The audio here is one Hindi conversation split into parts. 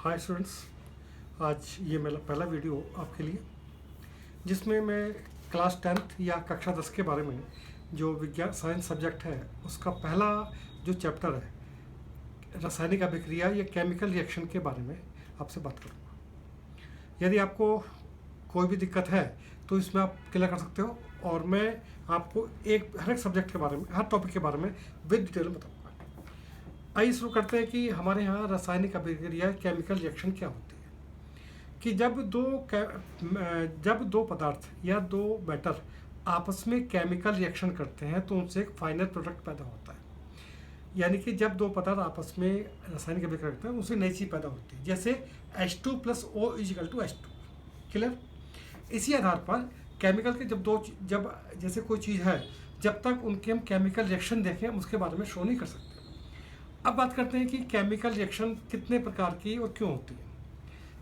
हाय स्टूडेंट्स, आज ये मेरा पहला वीडियो आपके लिए जिसमें मैं क्लास 10th या कक्षा 10 के बारे में जो विज्ञान साइंस सब्जेक्ट है उसका पहला जो चैप्टर है रासायनिक अभिक्रिया या केमिकल रिएक्शन के बारे में आपसे बात करूँगा। यदि आपको कोई भी दिक्कत है तो इसमें आप क्लियर कर सकते हो और मैं आपको हर एक सब्जेक्ट के बारे में, हर टॉपिक के बारे में विद डिटेल बताऊँगा। आइए शुरू करते हैं कि हमारे यहाँ रासायनिक अभिक्रिया केमिकल रिएक्शन क्या होती है। कि जब दो पदार्थ या दो मैटर आपस में केमिकल रिएक्शन करते हैं तो उनसे एक फाइनल प्रोडक्ट पैदा होता है। यानी कि जब दो पदार्थ आपस में रासायनिक अभिक्रिया करते हैं उनसे नई चीज़ पैदा होती है, जैसे H2 + O = H2। क्लियर। इसी आधार पर केमिकल के जब जैसे कोई चीज़ है, जब तक उनके हम केमिकल रिएक्शन देखें उसके बारे में शो नहीं कर सकते। अब बात करते हैं कि केमिकल रिएक्शन कितने प्रकार की और क्यों होती है।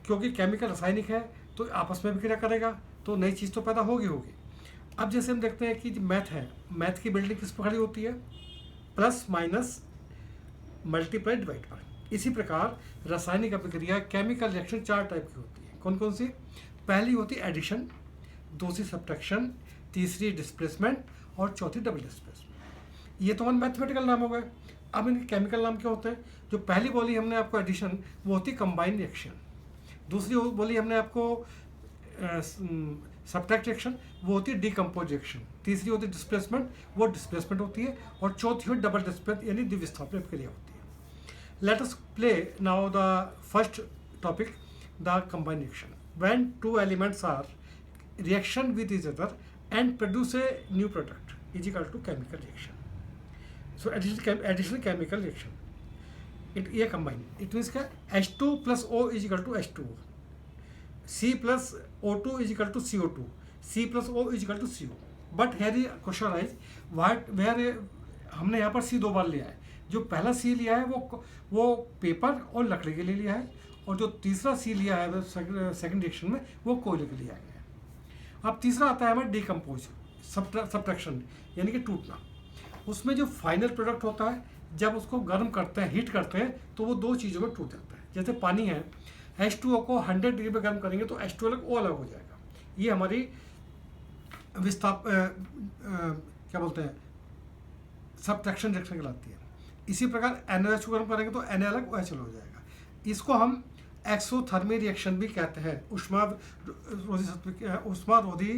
क्योंकि केमिकल रासायनिक है तो आपस में विक्रिया करेगा तो नई चीज़ तो पैदा होगी। अब जैसे हम देखते हैं कि मैथ है, मैथ की बिल्डिंग किस प्रकार होती है, प्लस माइनस मल्टीप्लाई डिवाइड पर। इसी प्रकार रासायनिक अभिक्रिया केमिकल रिएक्शन 4 टाइप की होती है। कौन कौन सी? पहली होती है एडिशन, दूसरी सब्ट्रैक्शन, तीसरी डिस्प्लेसमेंट और चौथी डबल डिस्प्लेसमेंट। ये तो मैथमेटिकल नाम हो गए। अब इनके केमिकल नाम क्या होते हैं? जो पहली बोली हमने आपको एडिशन, वो होती कंबाइंड रिएक्शन। दूसरी बोली हमने आपको सब्ट्रैक्ट रिएक्शन, वो होती है डिकम्पोज रिएक्शन। तीसरी होती है डिस्प्लेसमेंट, वो डिस्प्लेसमेंट होती है। और चौथी होती डबल डिस्प्लेसमेंट यानी द्विविस्थापन प्रक्रिया होती है। Let us play now the first topic, the combined reaction. When two elements are reaction with each other and produce a new product is equal to chemical reaction. So additional chemical reaction. ये combine. It means क्या? H2 + O = H2O. C + O2 = CO2. C + O = CO. But here the question arises, where हमने यहाँ पर C 2 बार लिया है। जो पहला C लिया है वो पेपर और लकड़ी के लिए लिया है, और जो तीसरा C लिया है सेकंड रिएक्शन में वो कोयले के लिए आया है। अब तीसरा आता है हमारा डिकम्पोज, सब्ट्रैक्शन यानी कि टूटना। उसमें जो फाइनल प्रोडक्ट होता है, जब उसको गर्म करते हैं, हीट करते हैं, तो वो दो चीज़ों में टूट जाता है। जैसे पानी है, H2O को 100 डिग्री पे गर्म करेंगे तो H2O अलग हो जाएगा। ये हमारी क्या बोलते हैं, सब्ट्रैक्शन रिएक्शन कहलाती है। इसी प्रकार NaOH को गर्म करेंगे तो Na अलग OH अलग हो जाएगा। इसको हम एक्सोथर्मी रिएक्शन भी कहते हैं। ऊष्मारोधी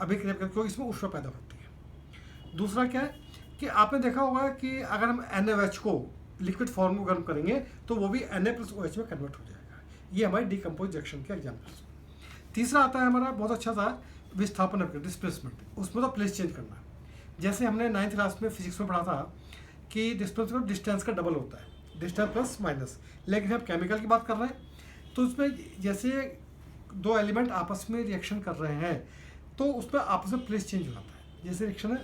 अभिक्रिया, क्योंकि इसमें ऊष्मा पैदा होती है। दूसरा क्या है कि आपने देखा होगा कि अगर हम NaOH को लिक्विड फॉर्म में गर्म करेंगे तो वो भी Na + OH में कन्वर्ट हो जाएगा। ये हमारी डिकम्पोज रिएक्शन के एग्जाम्पल्स। तीसरा आता है हमारा बहुत अच्छा सा विस्थापन अभिक्रिया, डिस्प्लेसमेंट। उसमें तो प्लेस चेंज करना है। जैसे हमने 9th क्लास में फिजिक्स में पढ़ा था कि डिस्प्लेसमेंट डिस्टेंस का डबल होता है, डिस्टेंस प्लस माइनस। लेकिन हम केमिकल की बात कर रहे हैं तो उसमें जैसे दो एलिमेंट आपस में रिएक्शन कर रहे हैं तो उसमें आपस में प्लेस चेंज हो जाता है। जैसे रिएक्शन है